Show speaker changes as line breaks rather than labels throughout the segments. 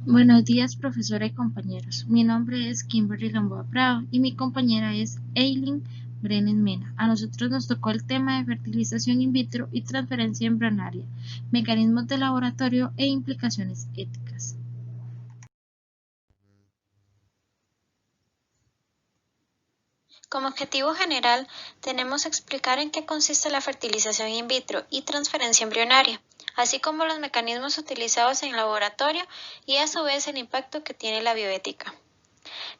Buenos días, profesora y compañeros. Mi nombre es Kimberly Gamboa Prado y mi compañera es Eileen Brenes Mena. A nosotros nos tocó el tema de fertilización in vitro y transferencia embrionaria, mecanismos de laboratorio e implicaciones éticas.
Como objetivo general, tenemos que explicar en qué consiste la fertilización in vitro y transferencia embrionaria, así como los mecanismos utilizados en laboratorio y a su vez el impacto que tiene la bioética.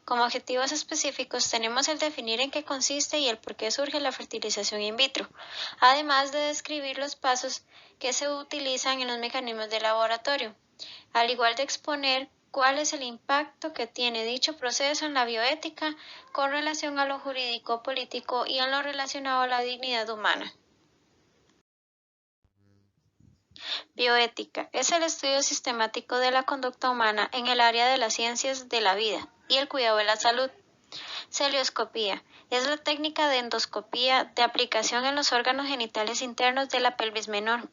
Como objetivos específicos tenemos el definir en qué consiste y el por qué surge la fertilización in vitro, además de describir los pasos que se utilizan en los mecanismos de laboratorio, al igual de exponer cuál es el impacto que tiene dicho proceso en la bioética con relación a lo jurídico, político y en lo relacionado a la dignidad humana. Bioética es el estudio sistemático de la conducta humana en el área de las ciencias de la vida y el cuidado de la salud. Celioscopía es la técnica de endoscopía de aplicación en los órganos genitales internos de la pelvis menor.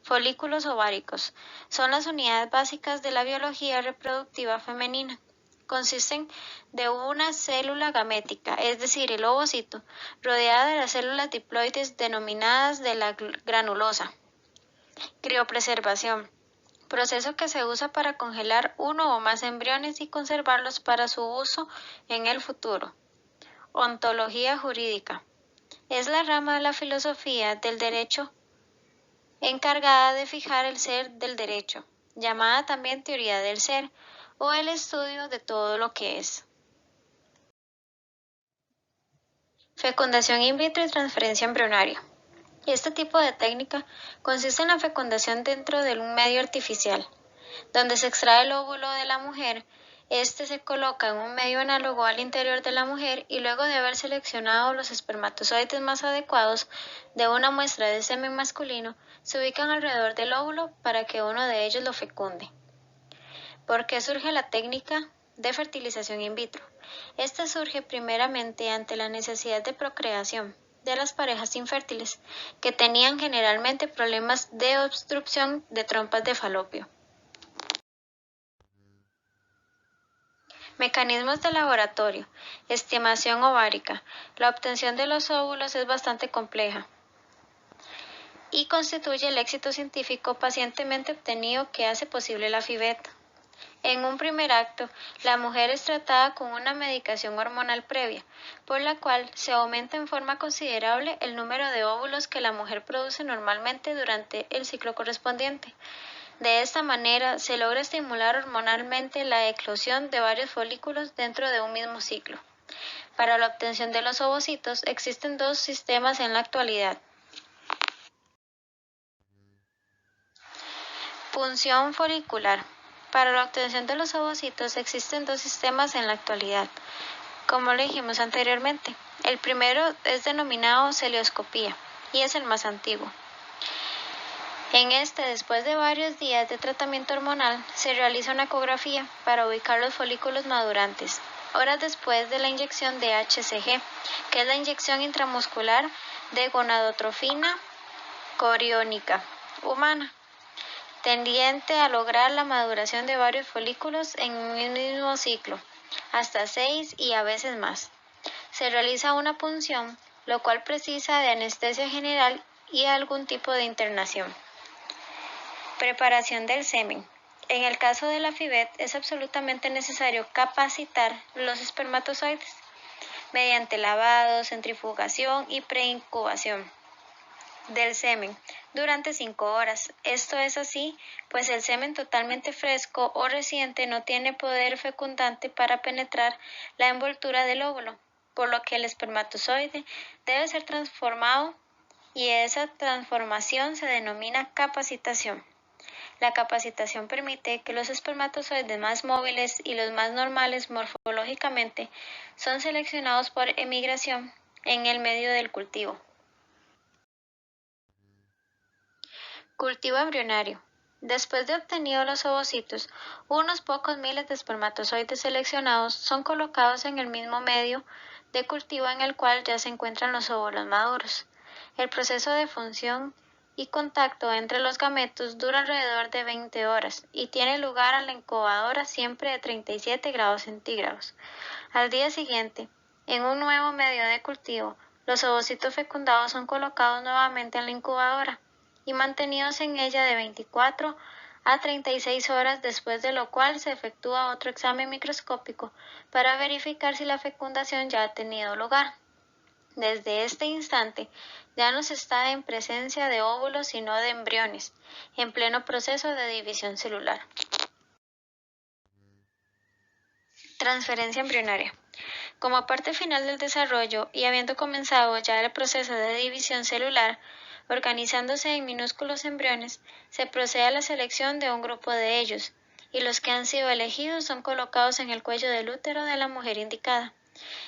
Folículos ováricos son las unidades básicas de la biología reproductiva femenina. Consisten de una célula gamética, es decir, el ovocito, rodeada de las células diploides denominadas de la granulosa. Criopreservación, proceso que se usa para congelar uno o más embriones y conservarlos para su uso en el futuro. Ontología jurídica, es la rama de la filosofía del derecho encargada de fijar el ser del derecho, llamada también teoría del ser o el estudio de todo lo que es. Fecundación in vitro y transferencia embrionaria. Este tipo de técnica consiste en la fecundación dentro de un medio artificial, donde se extrae el óvulo de la mujer. Este se coloca en un medio análogo al interior de la mujer y luego de haber seleccionado los espermatozoides más adecuados de una muestra de semen masculino, se ubican alrededor del óvulo para que uno de ellos lo fecunde. ¿Por qué surge la técnica de fertilización in vitro? Esta surge primeramente ante la necesidad de procreación de las parejas infértiles, que tenían generalmente problemas de obstrucción de trompas de falopio. Mecanismos de laboratorio. Estimación ovárica. La obtención de los óvulos es bastante compleja y constituye el éxito científico pacientemente obtenido que hace posible la FIVET. En un primer acto, la mujer es tratada con una medicación hormonal previa, por la cual se aumenta en forma considerable el número de óvulos que la mujer produce normalmente durante el ciclo correspondiente. De esta manera, se logra estimular hormonalmente la eclosión de varios folículos dentro de un mismo ciclo. Para la obtención de los ovocitos existen dos sistemas en la actualidad. Punción folicular. Para la obtención de los ovocitos existen dos sistemas en la actualidad, como lo dijimos anteriormente. El primero es denominado celioscopía y es el más antiguo. En este, después de varios días de tratamiento hormonal, se realiza una ecografía para ubicar los folículos madurantes, horas después de la inyección de HCG, que es la inyección intramuscular de gonadotrofina coriónica humana, tendiente a lograr la maduración de varios folículos en un mismo ciclo, hasta 6 y a veces más. Se realiza una punción, lo cual precisa de anestesia general y algún tipo de internación. Preparación del semen. En el caso de la FIVET es absolutamente necesario capacitar los espermatozoides mediante lavado, centrifugación y preincubación del semen durante 5 horas. Esto es así, pues el semen totalmente fresco o reciente no tiene poder fecundante para penetrar la envoltura del óvulo, por lo que el espermatozoide debe ser transformado y esa transformación se denomina capacitación. La capacitación permite que los espermatozoides más móviles y los más normales morfológicamente son seleccionados por emigración en el medio del cultivo. Cultivo embrionario. Después de obtenidos los ovocitos, unos pocos miles de espermatozoides seleccionados son colocados en el mismo medio de cultivo en el cual ya se encuentran los óvulos maduros. El proceso de función y contacto entre los gametos dura alrededor de 20 horas y tiene lugar a la incubadora siempre de 37 grados centígrados. Al día siguiente, en un nuevo medio de cultivo, los ovocitos fecundados son colocados nuevamente en la incubadora y mantenidos en ella de 24 a 36 horas, después de lo cual se efectúa otro examen microscópico para verificar si la fecundación ya ha tenido lugar. Desde este instante ya no se está en presencia de óvulos sino de embriones, en pleno proceso de división celular. Transferencia embrionaria. Como parte final del desarrollo y habiendo comenzado ya el proceso de división celular, organizándose en minúsculos embriones, se procede a la selección de un grupo de ellos, y los que han sido elegidos son colocados en el cuello del útero de la mujer indicada.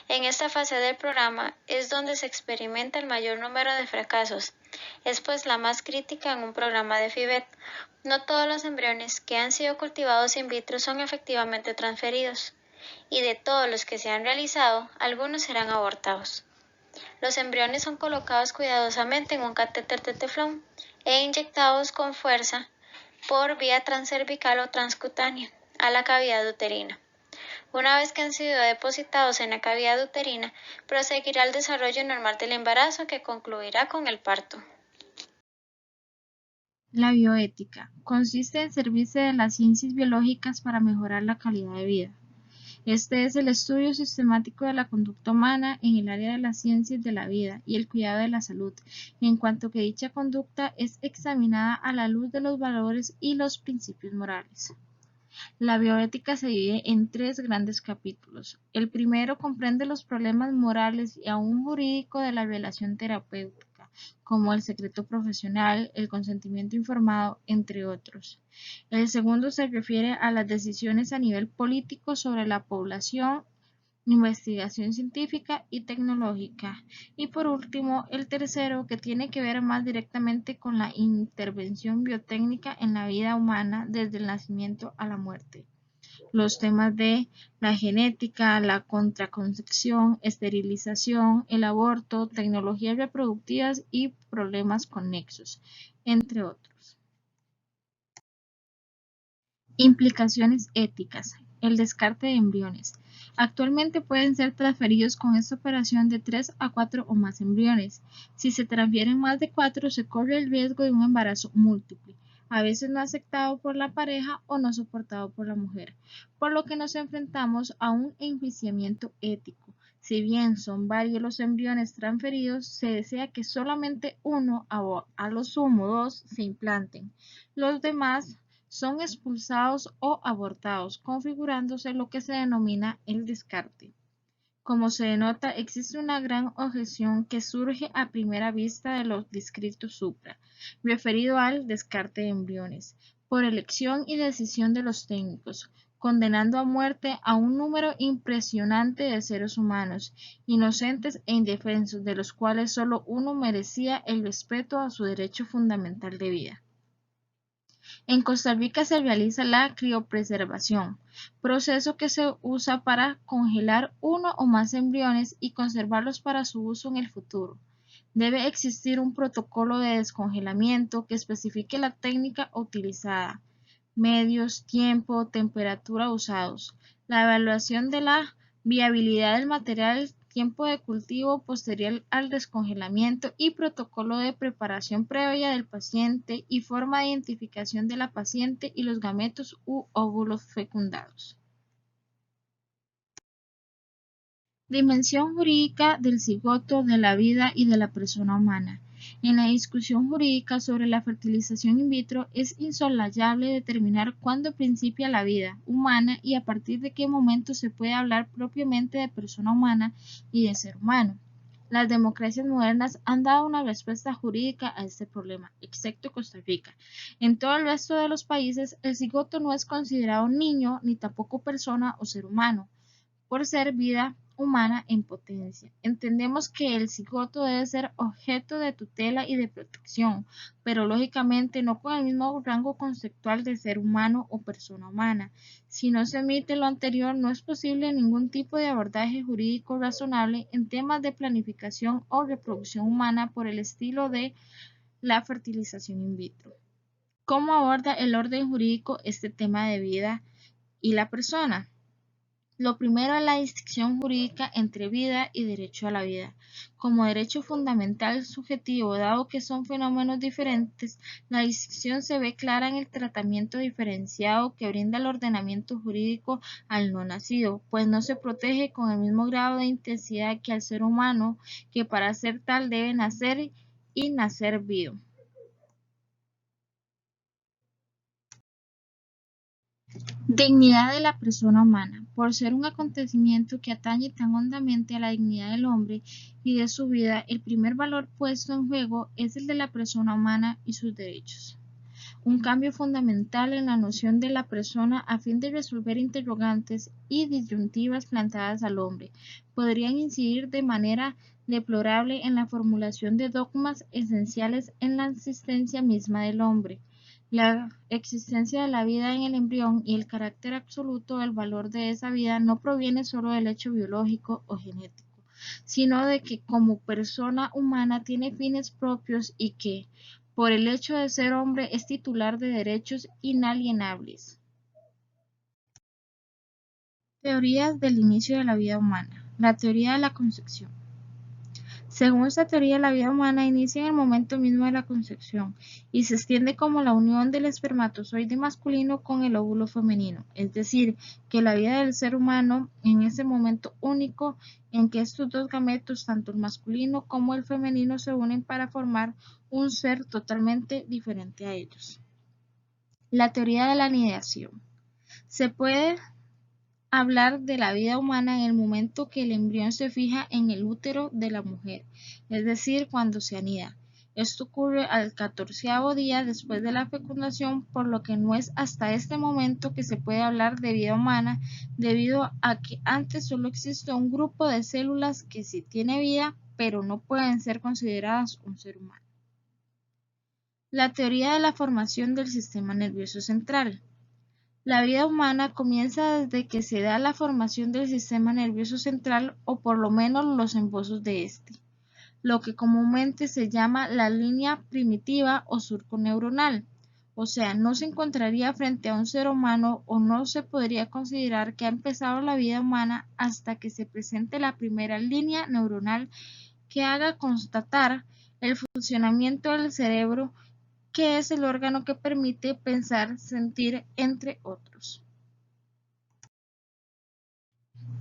En esta fase del programa es donde se experimenta el mayor número de fracasos, es pues la más crítica en un programa de FIVET. No todos los embriones que han sido cultivados in vitro son efectivamente transferidos, y de todos los que se han realizado, algunos serán abortados. Los embriones son colocados cuidadosamente en un catéter de teflón e inyectados con fuerza por vía transcervical o transcutánea a la cavidad uterina. Una vez que han sido depositados en la cavidad uterina, proseguirá el desarrollo normal del embarazo, que concluirá con el parto.
La bioética consiste en servirse de las ciencias biológicas para mejorar la calidad de vida. Este es el estudio sistemático de la conducta humana en el área de las ciencias de la vida y el cuidado de la salud, en cuanto que dicha conducta es examinada a la luz de los valores y los principios morales. La bioética se divide en tres grandes capítulos. El primero comprende los problemas morales y aún jurídicos de la violación terapéutica, como el secreto profesional, el consentimiento informado, entre otros. El segundo se refiere a las decisiones a nivel político sobre la población, investigación científica y tecnológica. Y por último, el tercero, que tiene que ver más directamente con la intervención biotécnica en la vida humana desde el nacimiento a la muerte. Los temas de la genética, la contraconcepción, esterilización, el aborto, tecnologías reproductivas y problemas conexos, entre otros. Implicaciones éticas. El descarte de embriones. Actualmente pueden ser transferidos con esta operación de 3 a 4 o más embriones. Si se transfieren más de 4, se corre el riesgo de un embarazo múltiple, a veces no aceptado por la pareja o no soportado por la mujer, por lo que nos enfrentamos a un enjuiciamiento ético. Si bien son varios los embriones transferidos, se desea que solamente uno, a lo sumo dos, se implanten. Los demás son expulsados o abortados, configurándose lo que se denomina el descarte. Como se denota, existe una gran objeción que surge a primera vista de los descritos supra, referido al descarte de embriones, por elección y decisión de los técnicos, condenando a muerte a un número impresionante de seres humanos, inocentes e indefensos, de los cuales solo uno merecía el respeto a su derecho fundamental de vida. En Costa Rica se realiza la criopreservación, proceso que se usa para congelar uno o más embriones y conservarlos para su uso en el futuro. Debe existir un protocolo de descongelamiento que especifique la técnica utilizada, medios, tiempo, temperatura usados, la evaluación de la viabilidad del material, tiempo de cultivo posterior al descongelamiento y protocolo de preparación previa del paciente y forma de identificación de la paciente y los gametos u óvulos fecundados. Dimensión jurídica del cigoto, de la vida y de la persona humana. En la discusión jurídica sobre la fertilización in vitro es insoslayable determinar cuándo principia la vida humana y a partir de qué momento se puede hablar propiamente de persona humana y de ser humano. Las democracias modernas han dado una respuesta jurídica a este problema, excepto Costa Rica. En todo el resto de los países, el cigoto no es considerado niño ni tampoco persona o ser humano, por ser vida humana en potencia. Entendemos que el cigoto debe ser objeto de tutela y de protección, pero lógicamente no con el mismo rango conceptual de ser humano o persona humana. Si no se omite lo anterior, no es posible ningún tipo de abordaje jurídico razonable en temas de planificación o reproducción humana por el estilo de la fertilización in vitro. ¿Cómo aborda el orden jurídico este tema de vida y la persona? Lo primero es la distinción jurídica entre vida y derecho a la vida. Como derecho fundamental subjetivo, dado que son fenómenos diferentes, la distinción se ve clara en el tratamiento diferenciado que brinda el ordenamiento jurídico al no nacido, pues no se protege con el mismo grado de intensidad que al ser humano, que para ser tal debe nacer y nacer vivo. Dignidad de la persona humana. Por ser un acontecimiento que atañe tan hondamente a la dignidad del hombre y de su vida, el primer valor puesto en juego es el de la persona humana y sus derechos. Un cambio fundamental en la noción de la persona a fin de resolver interrogantes y disyuntivas planteadas al hombre, podrían incidir de manera deplorable en la formulación de dogmas esenciales en la existencia misma del hombre. La existencia de la vida en el embrión y el carácter absoluto del valor de esa vida no proviene solo del hecho biológico o genético, sino de que como persona humana tiene fines propios y que, por el hecho de ser hombre, es titular de derechos inalienables. Teorías del inicio de la vida humana. La teoría de la concepción. Según esta teoría, la vida humana inicia en el momento mismo de la concepción y se extiende como la unión del espermatozoide masculino con el óvulo femenino, es decir, que la vida del ser humano en ese momento único en que estos dos gametos, tanto el masculino como el femenino, se unen para formar un ser totalmente diferente a ellos. La teoría de la anidación. Se puede hablar de la vida humana en el momento que el embrión se fija en el útero de la mujer, es decir, cuando se anida. Esto ocurre al 14º día después de la fecundación, por lo que no es hasta este momento que se puede hablar de vida humana, debido a que antes solo existe un grupo de células que sí tiene vida, pero no pueden ser consideradas un ser humano. La teoría de la formación del sistema nervioso central. La vida humana comienza desde que se da la formación del sistema nervioso central o por lo menos los esbozos de este, lo que comúnmente se llama la línea primitiva o surco neuronal. O sea, no se encontraría frente a un ser humano o no se podría considerar que ha empezado la vida humana hasta que se presente la primera línea neuronal que haga constatar el funcionamiento del cerebro, que es el órgano que permite pensar, sentir, entre otros.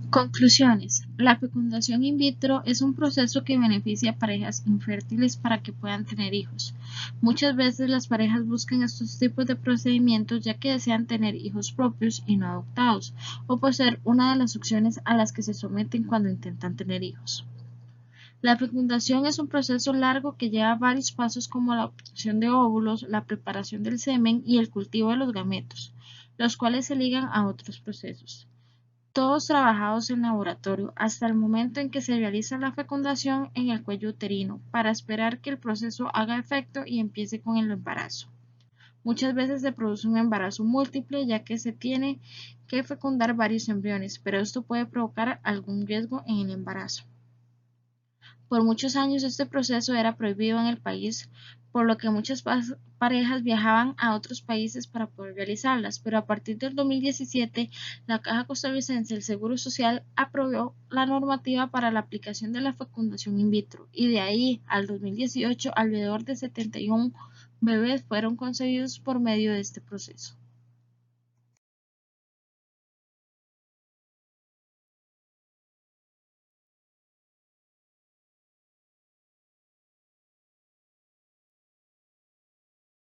Conclusiones. La fecundación in vitro es un proceso que beneficia a parejas infértiles para que puedan tener hijos. Muchas veces las parejas buscan estos tipos de procedimientos ya que desean tener hijos propios y no adoptados, o por ser una de las opciones a las que se someten cuando intentan tener hijos. La fecundación es un proceso largo que lleva varios pasos como la obtención de óvulos, la preparación del semen y el cultivo de los gametos, los cuales se ligan a otros procesos, todos trabajados en laboratorio hasta el momento en que se realiza la fecundación en el cuello uterino, para esperar que el proceso haga efecto y empiece con el embarazo. Muchas veces se produce un embarazo múltiple ya que se tiene que fecundar varios embriones, pero esto puede provocar algún riesgo en el embarazo. Por muchos años este proceso era prohibido en el país, por lo que muchas parejas viajaban a otros países para poder realizarlas, pero a partir del 2017 la Caja Costarricense del Seguro Social aprobó la normativa para la aplicación de la fecundación in vitro y de ahí al 2018 alrededor de 71 bebés fueron concebidos por medio de este proceso.